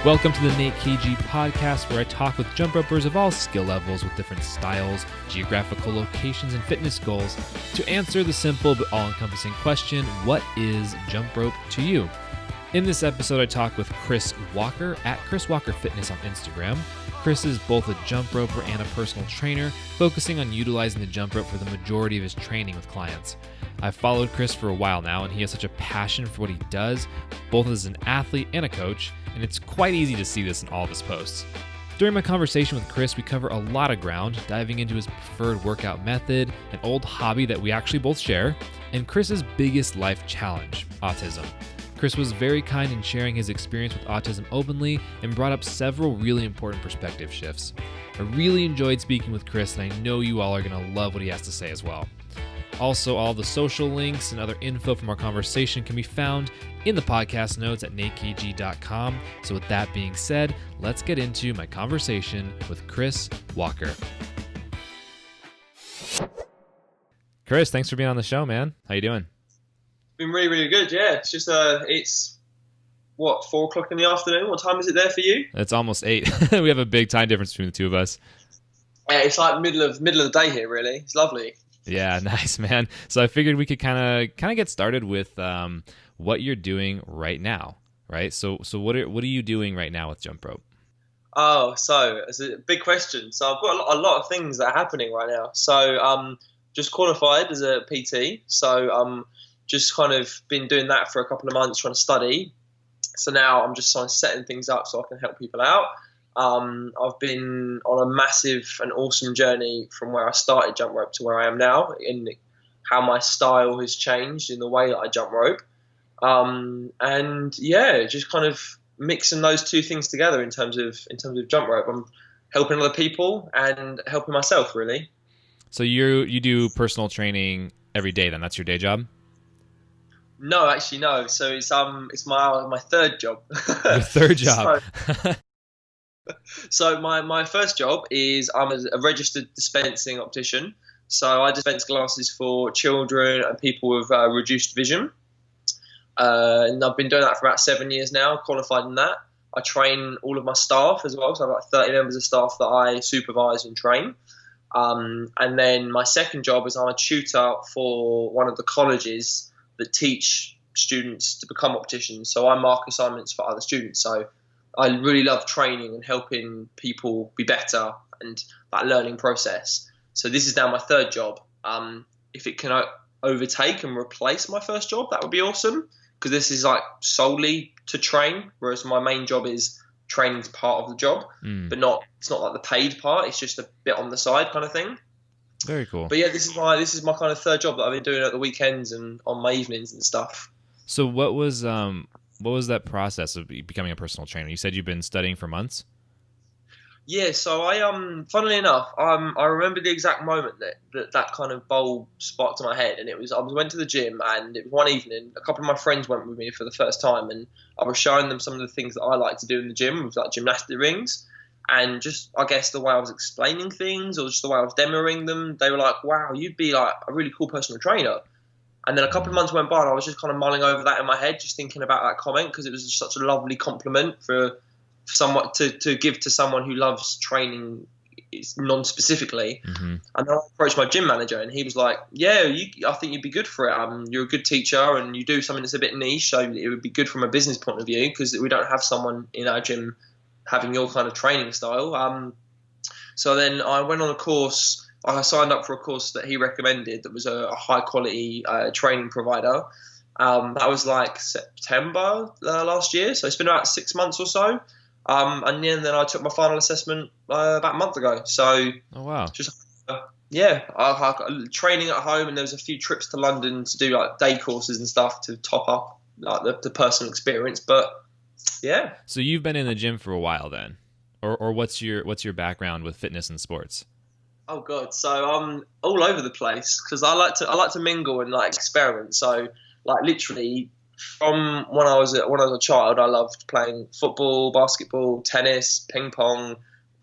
Welcome to the Nate KG podcast, where I talk with jump ropers of all skill levels with different styles, geographical locations, and fitness goals to answer the simple but all-encompassing question, what is jump rope to you? In this episode, I talk with Chris Walker at Chris Walker Fitness on Instagram. Chris is both a jump roper and a personal trainer, focusing on utilizing the jump rope for the majority of his training with clients. I've followed Chris for a while now, and he has such a passion for what he does, both as an athlete and a coach, and it's quite easy to see this in all of his posts. During my conversation with Chris, we cover a lot of ground, diving into his preferred workout method, an old hobby that we actually both share, and Chris's biggest life challenge, autism. Chris was very kind in sharing his experience with autism openly and brought up several really important perspective shifts. I really enjoyed speaking with Chris, and I know you all are going to love what he has to say as well. Also, all the social links and other info from our conversation can be found in the podcast notes at natekg.com. So with that being said, let's get into my conversation with Chris Walker. Chris, thanks for being on the show, man. How you doing? Been really, really good. Yeah, it's just it's what, 4 o'clock in the afternoon. What time is it there for you? It's almost 8. We have a big time difference between the two of us. Yeah, it's like middle of the day here. Really, it's lovely. Yeah, nice, man. So I figured we could kind of get started with what you're doing right now, right? So what are you doing right now with jump rope? Oh, so it's a big question. So I've got a lot of things that are happening right now. So just qualified as a PT. So just kind of been doing that for a couple of months, trying to study. So now I'm just kind of setting things up so I can help people out. I've been on a massive and awesome journey from where I started jump rope to where I am now, in how my style has changed in the way that I jump rope. And yeah, just kind of mixing those two things together in terms of jump rope. I'm helping other people and helping myself, really. So you do personal training every day then? That's your day job? No, actually, no. So it's my third job. Your third job. So my first job is I'm a registered dispensing optician. So I dispense glasses for children and people with reduced vision. And I've been doing that for about 7 years now, qualified in that. I train all of my staff as well. So I have like 30 members of staff that I supervise and train. And then my second job is I'm a tutor for one of the colleges that teach students to become opticians. So I mark assignments for other students. So I really love training and helping people be better and that learning process. So this is now my third job. If it can overtake and replace my first job, that would be awesome, because this is like solely to train, whereas my main job is training's part of the job, but it's not like the paid part. It's just a bit on the side kind of thing. Very cool. But yeah, this is my kind of third job that I've been doing at the weekends and on my evenings and stuff. So what was that process of becoming a personal trainer? You said you've been studying for months? Yeah, so I funnily enough, I remember the exact moment that kind of bulb sparked in my head, and I went to the gym, and it was one evening. A couple of my friends went with me for the first time, and I was showing them some of the things that I like to do in the gym with like gymnastic rings. And just, I guess, the way I was explaining things or just the way I was demoing them, they were like, wow, you'd be like a really cool personal trainer. And then a couple of months went by and I was just kind of mulling over that in my head, just thinking about that comment, because it was just such a lovely compliment for someone to give to someone who loves training non-specifically. Mm-hmm. And then I approached my gym manager and he was like, yeah, I think you'd be good for it. You're a good teacher and you do something that's a bit niche, so it would be good from a business point of view, because we don't have someone in our gym having your kind of training style. So then I went on a course. I signed up for a course that he recommended that was a high quality training provider. That was like September last year. So it's been about 6 months or so. And then I took my final assessment about a month ago. So oh, wow. Just I training at home, and there was a few trips to London to do like day courses and stuff to top up like the personal experience. But yeah. So you've been in the gym for a while then, or what's your background with fitness and sports? Oh god, so I'm all over the place because I like to mingle and like experiment. So like literally from when I was a child, I loved playing football, basketball, tennis, ping pong,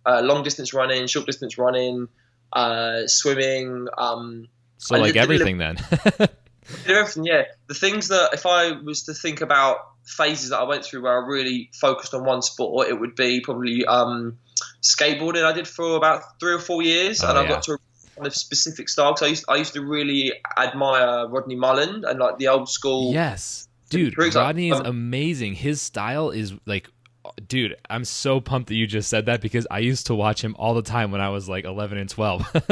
long distance running, short distance running, swimming. So like everything then. Everything, yeah. The things that if I was to think about phases that I went through where I really focused on one sport, it would be probably skateboarding. I did for about 3 or 4 years, Oh and I yeah. got to a kind of specific style. Because I used to really admire Rodney Mullen and like the old school Yes. Dude, tricks. Rodney is amazing. His style is like, dude, I'm so pumped that you just said that because I used to watch him all the time when I was like 11 and 12.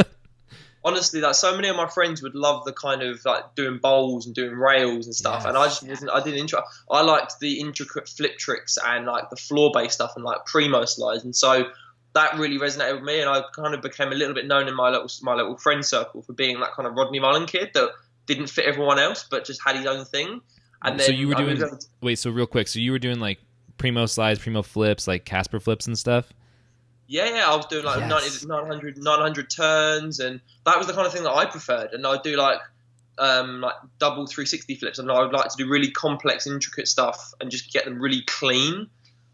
Honestly, like so many of my friends would love the kind of like doing bowls and doing rails and stuff, and I Yes. just wasn't. I didn't enjoy. I liked the intricate flip tricks and like the floor based stuff and like primo slides, and so that really resonated with me. And I kind of became a little bit known in my little friend circle for being that kind of Rodney Mullen kid that didn't fit everyone else, but just had his own thing. And So then you were I moved doing, over to, wait, so real quick, so you were doing like primo slides, primo flips, like Casper flips and stuff? yeah, I was doing like Yes. 90, 900 turns, and that was the kind of thing that I preferred. And I'd do like double 360 flips, and I would like to do really complex, intricate stuff and just get them really clean.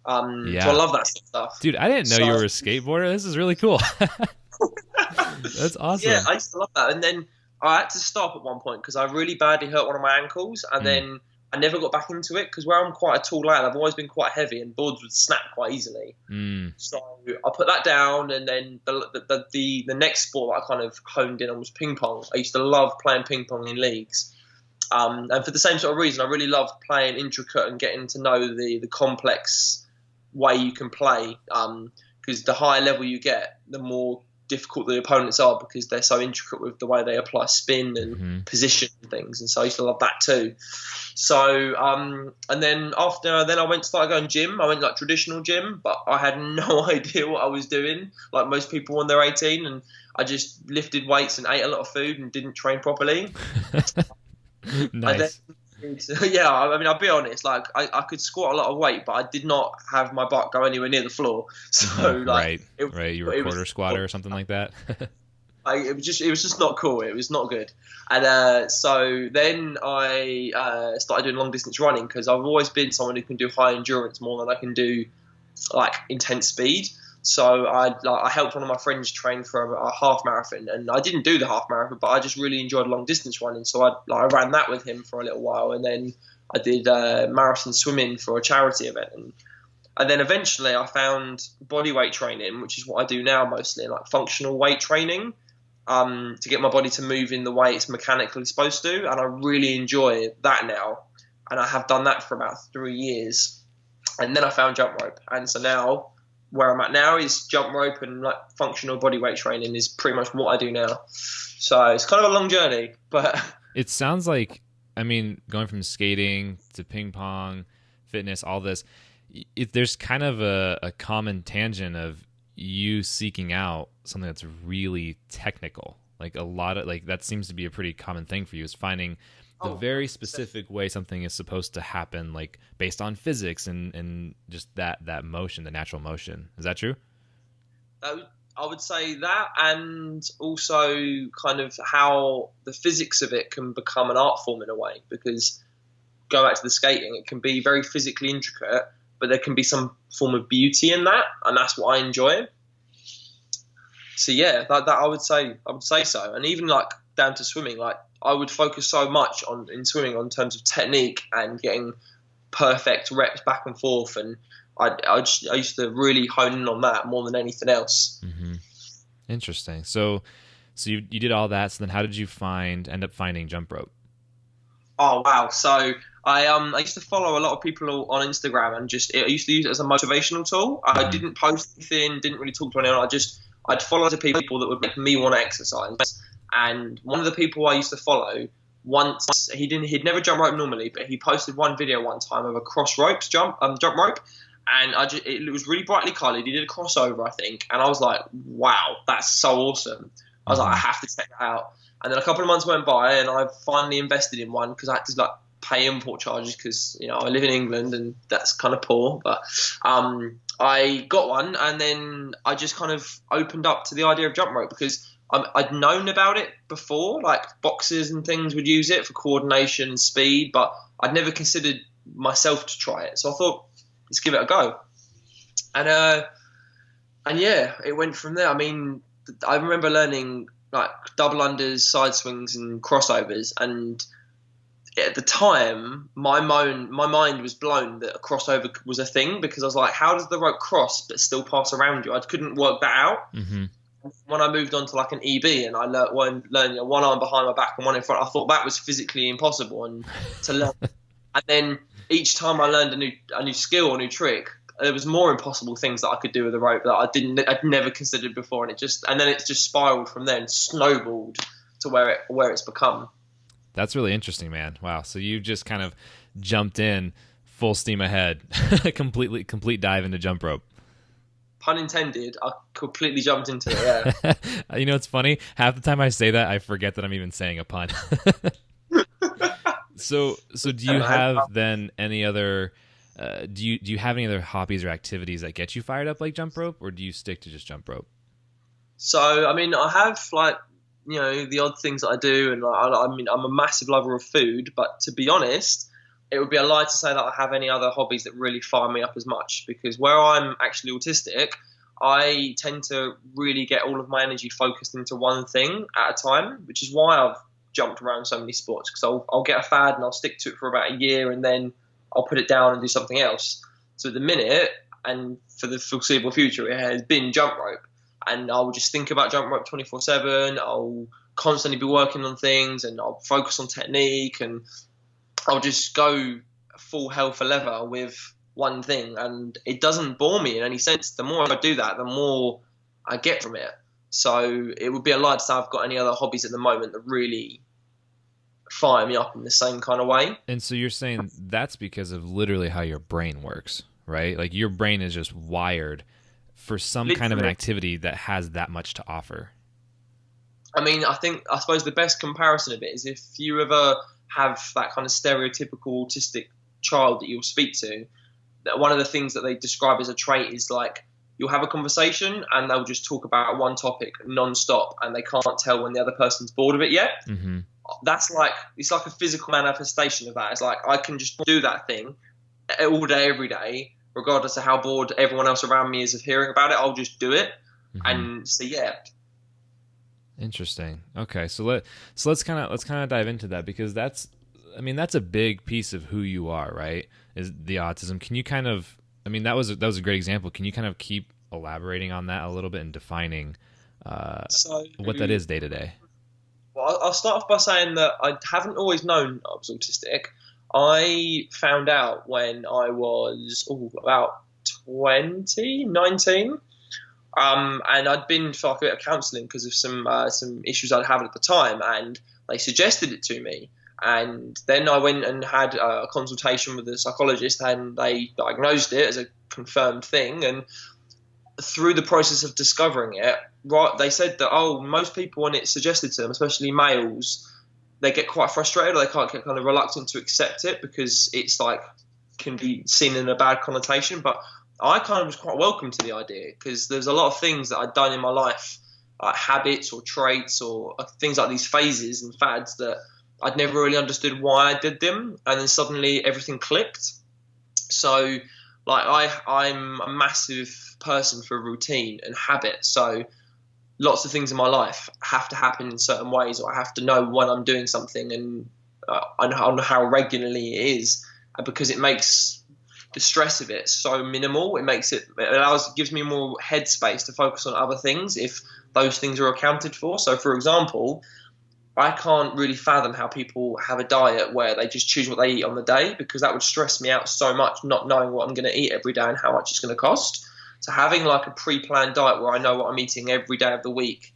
So I Yeah. love that sort of stuff. Dude, I didn't know you So were a skateboarder. This is really cool. That's yeah, awesome. I used to love that. And then I had to stop at one point because I really badly hurt one of my ankles, and Mm. then I never got back into it because where I'm quite a tall lad, I've always been quite heavy, and boards would snap quite easily. Mm. So I put that down, and then the next sport that I kind of honed in on was ping pong. I used to love playing ping pong in leagues, and for the same sort of reason, I really loved playing intricate and getting to know the complex way you can play. Because the higher level you get, the more difficult the opponents are because they're so intricate with the way they apply spin and position and things. And so I used to love that too. So, and then after then I started going gym. I went like traditional gym, but I had no idea what I was doing. Like most people when they're 18, and I just lifted weights and ate a lot of food and didn't train properly. And then, Nice. yeah, I mean, I'll be honest. Like, I could squat a lot of weight, but I did not have my butt go anywhere near the floor. So, like, Right. Right. You were a quarter squatter or something like that. it was just not cool. It was not good. And so then I started doing long distance running because I've always been someone who can do high endurance more than I can do like intense speed. So I helped one of my friends train for a half marathon, and I didn't do the half marathon, but I just really enjoyed long distance running. So I ran that with him for a little while, and then I did marathon swimming for a charity event, and then eventually I found bodyweight training, which is what I do now mostly, like functional weight training, to get my body to move in the way it's mechanically supposed to, and I really enjoy that now, and I have done that for about 3 years, and then I found jump rope, and so now where I'm at now is jump rope and like functional bodyweight training is pretty much what I do now. So it's kind of a long journey, but It sounds like, I mean, going from skating to ping pong, fitness, all this, there's kind of a common tangent of you seeking out something that's really technical. Like a lot of, like, that seems to be a pretty common thing for you, is finding the very specific way something is supposed to happen, like based on physics and just that motion, the natural motion. Is that true? I would say that, and also kind of how the physics of it can become an art form in a way, because go back to the skating, it can be very physically intricate, but there can be some form of beauty in that, and that's what I enjoy. So yeah, that I would say so. And even like down to swimming, like I would focus so much in swimming on terms of technique and getting perfect reps back and forth, and I used to really hone in on that more than anything else. Mm-hmm. Interesting. So you did all that. So then how did you end up finding jump rope? Oh wow! So I used to follow a lot of people on Instagram, and I used to use it as a motivational tool. I didn't post anything, didn't really talk to anyone. I'd follow the people that would make me want to exercise. And one of the people I used to follow, once he'd never jump rope normally, but he posted one video one time of a cross ropes jump rope, and it was really brightly coloured. He did a crossover, I think, and I was like, wow, that's so awesome. I was like, I have to check that out. And then a couple of months went by, and I finally invested in one because I had to like pay import charges because I live in England and that's kind of poor. But I got one, and then I just kind of opened up to the idea of jump rope because I'd known about it before, like boxers and things would use it for coordination and speed, but I'd never considered myself to try it. So I thought, let's give it a go. And yeah, it went from there. I mean, I remember learning like double unders, side swings, and crossovers, and at the time, my mind was blown that a crossover was a thing, because I was like, how does the rope cross but still pass around you? I couldn't work that out. Mm-hmm. When I moved on to like an EB and I learned one arm behind my back and one in front, I thought that was physically impossible and to learn. And then each time I learned a new skill or a new trick, there was more impossible things that I could do with the rope that I'd never considered before, and then it just spiraled from there and snowballed to where it's become. That's really interesting, man. Wow. So you just kind of jumped in full steam ahead, complete dive into jump rope. Pun intended. I completely jumped into it. Yeah. You know, it's funny. Half the time I say that, I forget that I'm even saying a pun. So do you have then any other? Do you have any other hobbies or activities that get you fired up like jump rope, or do you stick to just jump rope? So I mean, I have like, you know, the odd things that I do, and I mean, I'm a massive lover of food, but to be honest, it would be a lie to say that I have any other hobbies that really fire me up as much, because where I'm actually autistic, I tend to really get all of my energy focused into one thing at a time, which is why I've jumped around so many sports, because I'll get a fad and I'll stick to it for about a year and then I'll put it down and do something else. So at the minute, and for the foreseeable future, it has been jump rope. And I'll just think about jump rope 24/7. I'll constantly be working on things, and I'll focus on technique, and I'll just go full hell for leather with one thing. And it doesn't bore me in any sense. The more I do that, the more I get from it. So it would be a lie to say I've got any other hobbies at the moment that really fire me up in the same kind of way. And so you're saying that's because of literally how your brain works, right? Like your brain is just wired for some kind of an activity that has that much to offer. I mean, I suppose the best comparison of it is if you ever have that kind of stereotypical autistic child that you'll speak to, that one of the things that they describe as a trait is like, you'll have a conversation and they'll just talk about one topic non-stop and they can't tell when the other person's bored of it yet. Mm-hmm. It's like a physical manifestation of that. It's like, I can just do that thing all day, every day, regardless of how bored everyone else around me is of hearing about it. I'll just do it. Mm-hmm. And so, yeah. Interesting. Okay. So let's kind of dive into that, because that's a big piece of who you are, right? Is the autism. Can you kind of, that was a great example. Can you kind of keep elaborating on that a little bit and defining what that is day to day? Well, I'll start off by saying that I haven't always known I was autistic. I found out when I was about 19. And I'd been for like a bit of counselling because of some issues I'd had at the time, and they suggested it to me. And then I went and had a consultation with a psychologist, and they diagnosed it as a confirmed thing. And through the process of discovering it, they said that, most people, when it's suggested to them, especially males, they get quite frustrated, or they can't get kind of reluctant to accept it because it's like can be seen in a bad connotation. But I kind of was quite welcome to the idea, because there's a lot of things that I'd done in my life, like habits or traits or things like these phases and fads that I'd never really understood why I did them, and then suddenly everything clicked. So like I'm a massive person for routine and habit, so lots of things in my life have to happen in certain ways, or I have to know when I'm doing something, and I know how regularly it is, because it makes the stress of it so minimal. It gives me more headspace to focus on other things if those things are accounted for. So for example, I can't really fathom how people have a diet where they just choose what they eat on the day, because that would stress me out so much, not knowing what I'm going to eat every day and how much it's going to cost. So having like a pre-planned diet where I know what I'm eating every day of the week,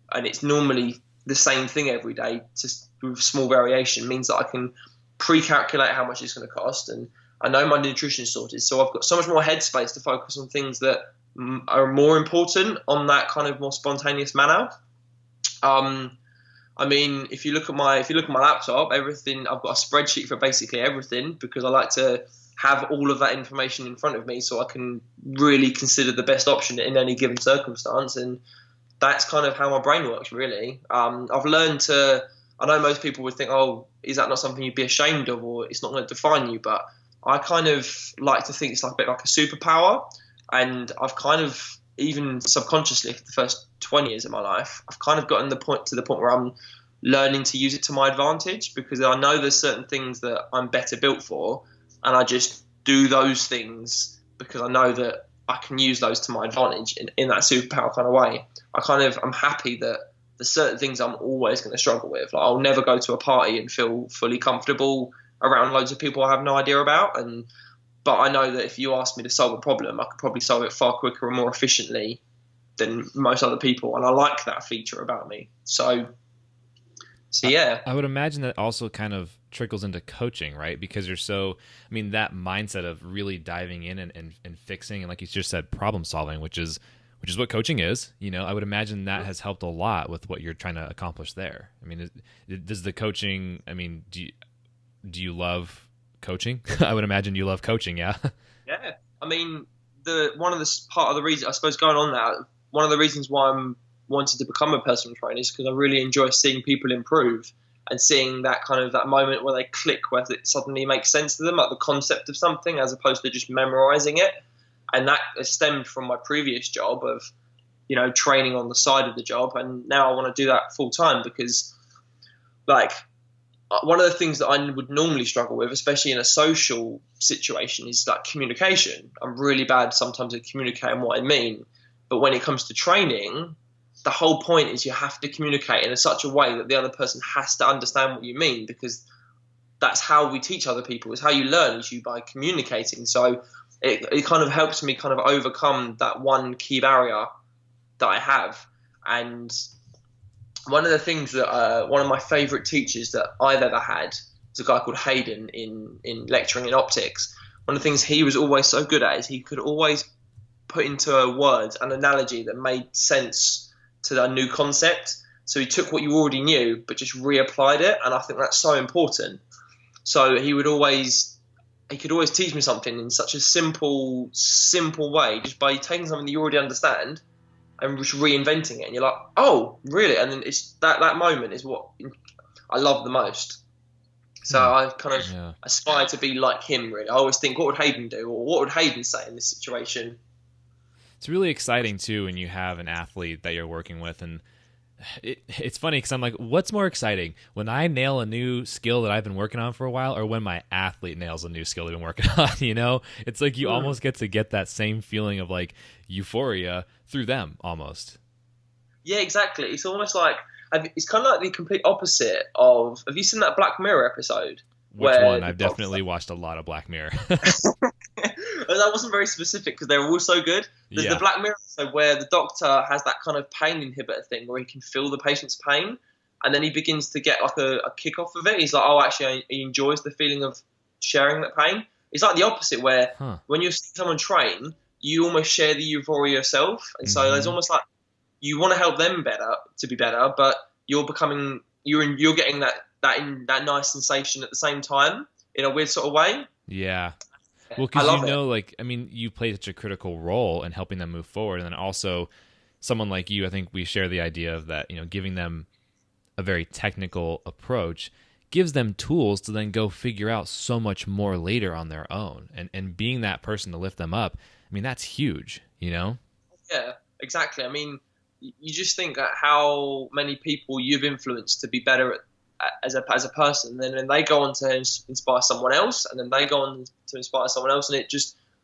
and it's normally the same thing every day, just with small variation, means that I can pre-calculate how much it's going to cost, and I know my nutrition is sorted. So I've got so much more headspace to focus on things that are more important on that kind of more spontaneous manner. If you look at my laptop, everything, I've got a spreadsheet for basically everything, because I like to have all of that information in front of me so I can really consider the best option in any given circumstance. And that's kind of how my brain works, really. I've learned to, I know most people would think, is that not something you'd be ashamed of, or it's not going to define you? But I kind of like to think it's like a bit like a superpower. And I've kind of, even subconsciously for the first 20 years of my life, I've kind of gotten to the point where I'm learning to use it to my advantage, because I know there's certain things that I'm better built for, and I just do those things because I know that I can use those to my advantage in that superpower kind of way. I'm happy that there's certain things I'm always going to struggle with. Like, I'll never go to a party and feel fully comfortable around loads of people I have no idea about. But I know that if you ask me to solve a problem, I could probably solve it far quicker and more efficiently than most other people. And I like that feature about me. So yeah. I would imagine that also kind of trickles into coaching, right? Because that mindset of really diving in and fixing, and like you just said, problem solving, which is what coaching is. I would imagine that has helped a lot with what you're trying to accomplish there. I mean, does the coaching, do you love coaching? I would imagine you love coaching, yeah? Yeah. I mean, part of the reason, I suppose, going on that, one of the reasons why I'm wanted to become a personal trainer is because I really enjoy seeing people improve and seeing that moment where they click, where it suddenly makes sense to them, like the concept of something, as opposed to just memorizing it. And that has stemmed from my previous job of, training on the side of the job. And now I want to do that full time because, like, one of the things that I would normally struggle with, especially in a social situation, is like communication. I'm really bad sometimes at communicating what I mean. But when it comes to training, the whole point is you have to communicate in such a way that the other person has to understand what you mean, because that's how we teach other people. It's how you learn, is you by communicating. So it kind of helps me kind of overcome that one key barrier that I have. And one of the things that one of my favourite teachers that I've ever had is a guy called Hayden in lecturing in optics. One of the things he was always so good at is he could always put into words an analogy that made sense to that new concept. So he took what you already knew but just reapplied it, and I think that's so important. So he could always teach me something in such a simple way, just by taking something that you already understand and just reinventing it, and you're like, oh, really? And then it's that moment is what I love the most. So I kind of aspire to be like him, really. I always think, what would Hayden do, or what would Hayden say in this situation? It's really exciting too when you have an athlete that you're working with, and it's funny because I'm like, what's more exciting, when I nail a new skill that I've been working on for a while, or when my athlete nails a new skill they've been working on? It's like you almost get to get that same feeling of like euphoria through them almost. Yeah, exactly. It's almost like, it's kind of like the complete opposite of, have you seen that Black Mirror episode? Which one? I've definitely watched a lot of Black Mirror. That wasn't very specific because they were all so good. There's the Black Mirror episode where the doctor has that kind of pain inhibitor thing where he can feel the patient's pain, and then he begins to get like a kick off of it. He's like, oh, actually, he enjoys the feeling of sharing that pain. It's like the opposite, where when you see someone train, you almost share the euphoria yourself, and so there's almost like you want to help them to be better, but you're getting that nice sensation at the same time in a weird sort of way. Yeah. Well, because you play such a critical role in helping them move forward, and then also someone like you, I think we share the idea of that, giving them a very technical approach gives them tools to then go figure out so much more later on their own, and being that person to lift them up. That's huge, Yeah, exactly. You just think at how many people you've influenced to be better as a person, and then they go on to inspire someone else, and then they go on to inspire someone else, and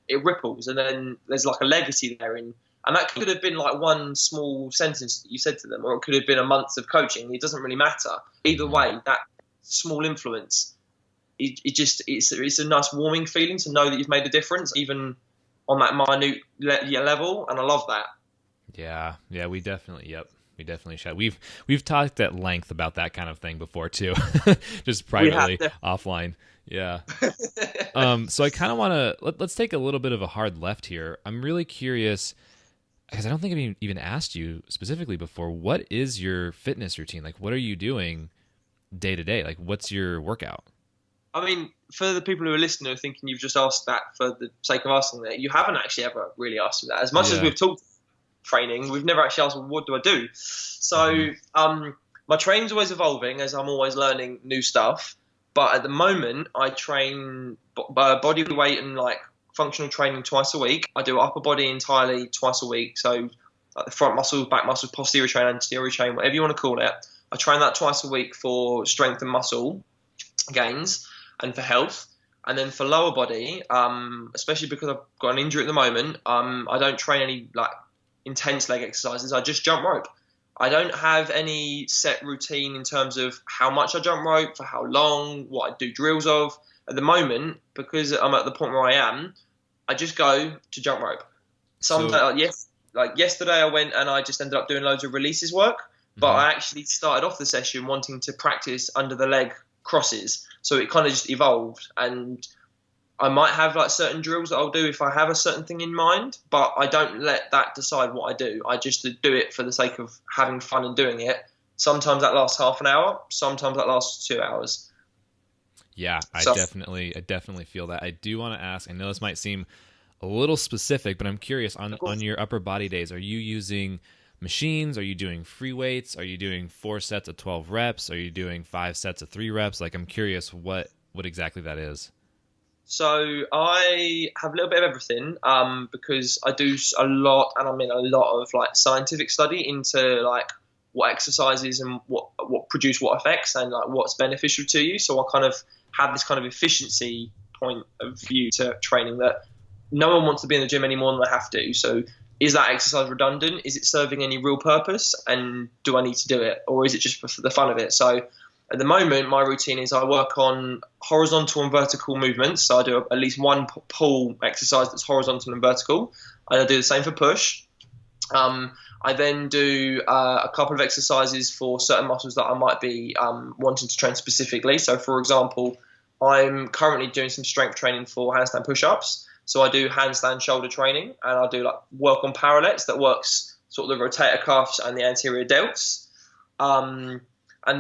it ripples, and then there's like a legacy there, and that could have been like one small sentence that you said to them, or it could have been a month of coaching. It doesn't really matter. Either way, that small influence, it's a nice warming feeling to know that you've made a difference, even on that minute level, and I love that. Yeah, we definitely, we definitely should. We've talked at length about that kind of thing before too, just privately offline. Yeah. So I kind of want to let's take a little bit of a hard left here. I'm really curious because I don't think I've even asked you specifically before. What is your fitness routine? Like, what are you doing day to day? Like, what's your workout? For the people who are listening, who are thinking you've just asked that for the sake of asking that, you haven't actually ever really asked me that. As much as we've talked training, we've never actually asked, well, what do I do? So my training's always evolving as I'm always learning new stuff. But at the moment, I train body weight and like functional training twice a week. I do upper body entirely twice a week. So like the front muscles, back muscles, posterior chain, anterior chain, whatever you want to call it. I train that twice a week for strength and muscle gains and for health. And then for lower body, especially because I've got an injury at the moment, I don't train any like intense leg exercises. I just jump rope. I don't have any set routine in terms of how much I jump rope, for how long, what I do drills of. At the moment, because I'm at the point where I am, I just go to jump rope. Like yesterday, I went and I just ended up doing loads of releases work. But I actually started off the session wanting to practice under the leg crosses. So it kind of just evolved. And I might have like certain drills that I'll do if I have a certain thing in mind, but I don't let that decide what I do. I just do it for the sake of having fun and doing it. Sometimes that lasts half an hour. Sometimes that lasts 2 hours. Yeah, I definitely feel that. I do want to ask, I know this might seem a little specific, but I'm curious on your upper body days, are you using machines? Are you doing free weights? Are you doing 4 sets of 12 reps? Are you doing 5 sets of 3 reps? Like, I'm curious what exactly that is. So I have a little bit of everything, because I do a lot, and I mean a lot of like scientific study into like what exercises and what produce what effects and like what's beneficial to you. So I kind of have this kind of efficiency point of view to training that no one wants to be in the gym any more than they have to. So is that exercise redundant? Is it serving any real purpose? And do I need to do it? Or is it just for the fun of it? So at the moment, my routine is I work on horizontal and vertical movements. So I do at least one pull exercise that's horizontal and vertical. And I do the same for push. I then do a couple of exercises for certain muscles that I might be wanting to train specifically. So, for example, I'm currently doing some strength training for handstand push-ups. So I do handstand shoulder training, and I do like work on parallettes that works sort of the rotator cuffs and the anterior delts. And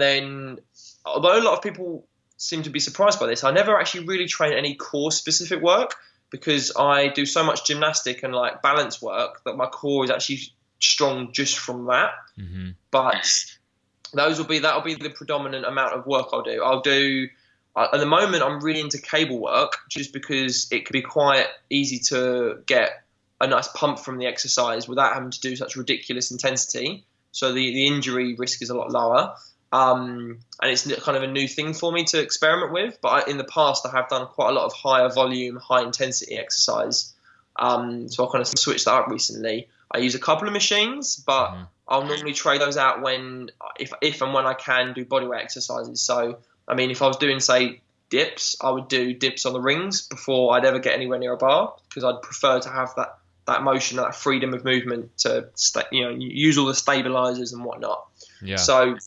then, although a lot of people seem to be surprised by this, I never actually really train any core specific work because I do so much gymnastic and like balance work that my core is actually strong just from that. Mm-hmm. But that'll be the predominant amount of work I'll do. At the moment, I'm really into cable work just because it can be quite easy to get a nice pump from the exercise without having to do such ridiculous intensity. So the injury risk is a lot lower. And it's kind of a new thing for me to experiment with. But in the past, I have done quite a lot of higher volume, high intensity exercise. So I kind of switched that up recently. I use a couple of machines, but I'll normally trade those out if and when I can do bodyweight exercises. So, I mean, if I was doing, say, dips, I would do dips on the rings before I'd ever get anywhere near a bar because I'd prefer to have that motion, that freedom of movement to use all the stabilizers and whatnot. Yeah. So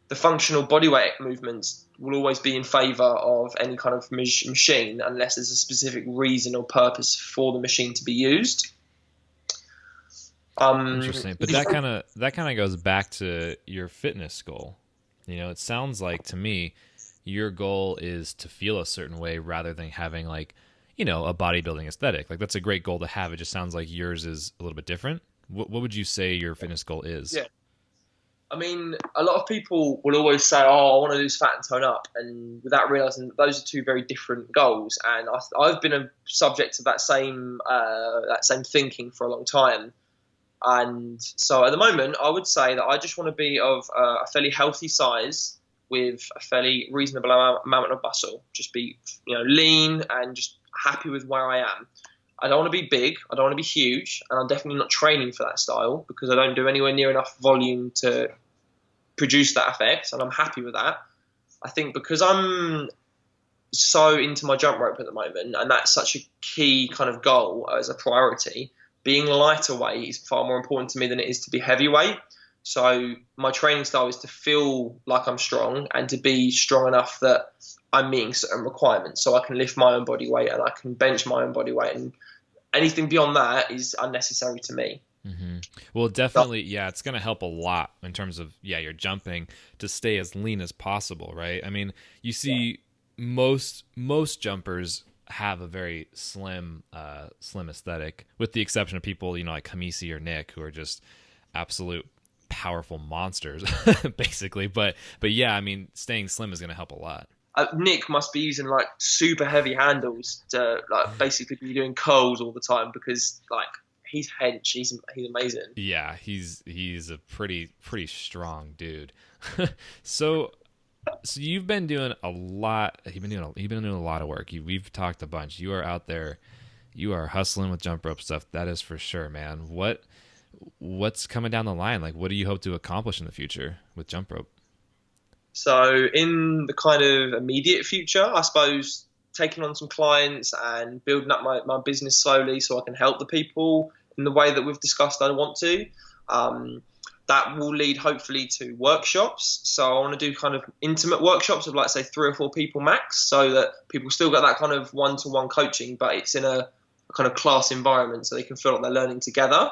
the functional bodyweight movements will always be in favor of any kind of machine unless there's a specific reason or purpose for the machine to be used. Interesting, but that kind of goes back to your fitness goal. You know, it sounds like to me your goal is to feel a certain way rather than having like, a bodybuilding aesthetic. Like that's a great goal to have. It just sounds like yours is a little bit different. What would you say your fitness goal is? Yeah. I mean, a lot of people will always say, "Oh, I want to lose fat and tone up," and without realizing that those are two very different goals. And I've been a subject to that same thinking for a long time. And so at the moment, I would say that I just want to be of a fairly healthy size with a fairly reasonable amount of muscle. Just be, lean and just happy with where I am. I don't want to be big. I don't want to be huge. And I'm definitely not training for that style because I don't do anywhere near enough volume to produce that effect. And I'm happy with that. I think because I'm so into my jump rope at the moment, and that's such a key kind of goal as a priority, being lighter weight is far more important to me than it is to be heavyweight. So my training style is to feel like I'm strong and to be strong enough that I'm meeting certain requirements. So I can lift my own body weight and I can bench my own body weight. And anything beyond that is unnecessary to me. Mm-hmm. Well, definitely, yeah, it's going to help a lot in terms of, your jumping to stay as lean as possible, right? I mean, you see most jumpers have a very slim aesthetic, with the exception of people, like Kamisi or Nick, who are just absolute powerful monsters, basically. But yeah, I mean, staying slim is going to help a lot. Nick must be using super heavy handles to basically be doing curls all the time because he's hench. He's amazing. Yeah, he's a pretty strong dude. So you've been doing a lot. You've been doing a lot of work. We've talked a bunch. You are out there. You are hustling with jump rope stuff. That is for sure, man. What's coming down the line? Like, what do you hope to accomplish in the future with jump rope? So in the kind of immediate future, I suppose taking on some clients and building up my business slowly so I can help the people in the way that we've discussed I want to. That will lead hopefully to workshops. So I want to do kind of intimate workshops of like say 3 or 4 people max, so that people still get that kind of one-to-one coaching, but it's in a kind of class environment so they can feel like they're learning together.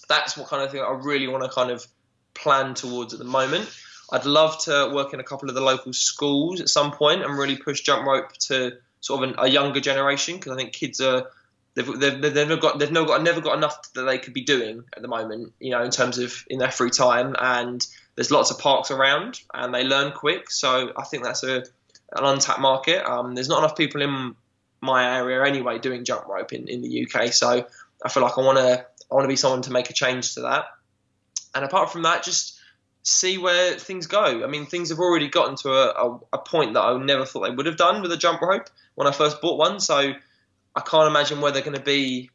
That's what kind of thing I really want to kind of plan towards at the moment. I'd love to work in a couple of the local schools at some point and really push jump rope to sort of a younger generation, because I think kids are they've never got enough that they could be doing at the moment, you know, in terms of in their free time, and there's lots of parks around and they learn quick. So I think that's an untapped market. There's not enough people in my area anyway doing jump rope in the UK, so I feel like I want to be someone to make a change to that. And apart from that, just see where things go. I mean, things have already gotten to a point that I never thought they would have done with a jump rope when I first bought one. So I can't imagine where they're going to be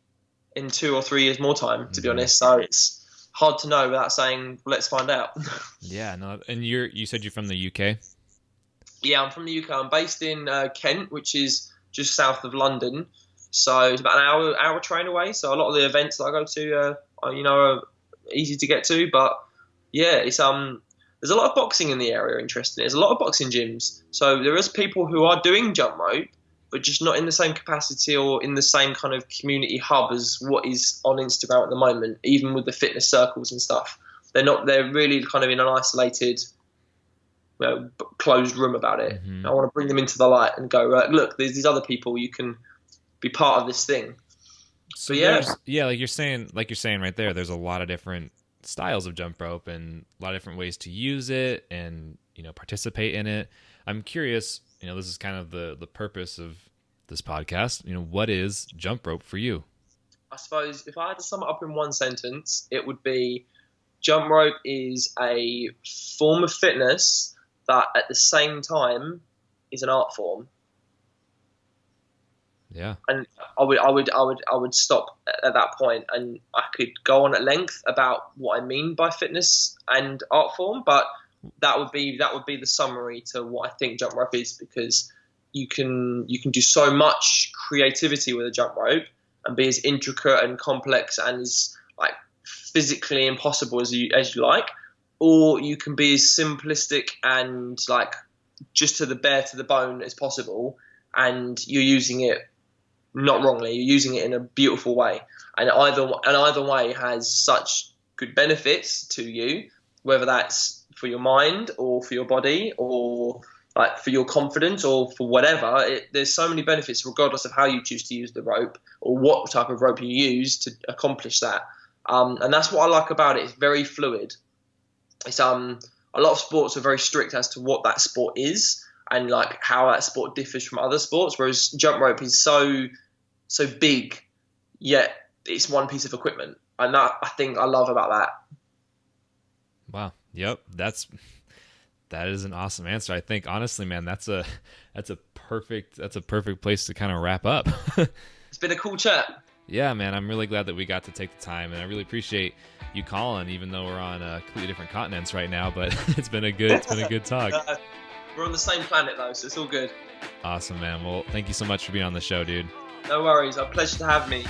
in 2 or 3 years more time, to be honest. So it's hard to know without saying, let's find out. Yeah, no. And you said you're from the UK? Yeah, I'm from the UK. I'm based in Kent, which is just south of London. So it's about an hour train away. So a lot of the events that I go to, are easy to get to. But yeah, it's there's a lot of boxing in the area. Interesting. There's a lot of boxing gyms. So there is people who are doing jump rope, but just not in the same capacity or in the same kind of community hub as what is on Instagram at the moment. Even with the fitness circles and stuff, they're not. They're really kind of in an isolated, closed room about it. Mm-hmm. I want to bring them into the light and go, look, there's these other people. You can be part of this thing. So yeah, like you're saying right there, there's a lot of different styles of jump rope and a lot of different ways to use it and, participate in it. I'm curious, this is kind of the purpose of this podcast. What is jump rope for you? I suppose if I had to sum it up in one sentence, it would be jump rope is a form of fitness that at the same time is an art form. Yeah. And I would stop at that point, and I could go on at length about what I mean by fitness and art form, but that would be the summary to what I think jump rope is, because you can do so much creativity with a jump rope and be as intricate and complex and as like physically impossible as you like, or you can be as simplistic and like just to the bone as possible, and you're using it not wrongly, you're using it in a beautiful way, and either way has such good benefits to you, whether that's for your mind or for your body or like for your confidence or for whatever. There's so many benefits regardless of how you choose to use the rope or what type of rope you use to accomplish that. And that's what I like about it. It's very fluid. It's a lot of sports are very strict as to what that sport is and like how that sport differs from other sports, whereas jump rope is so big, yet it's one piece of equipment, and that I think I love about that. Wow. Yep. That is an awesome answer. I think honestly, man, that's a perfect place to kind of wrap up. It's been a cool chat. Yeah, man. I'm really glad that we got to take the time, and I really appreciate you calling, even though we're on completely different continents right now. But it's been a good talk. We're on the same planet though, so it's all good. Awesome, man. Well, thank you so much for being on the show, dude. No worries. A pleasure to have me.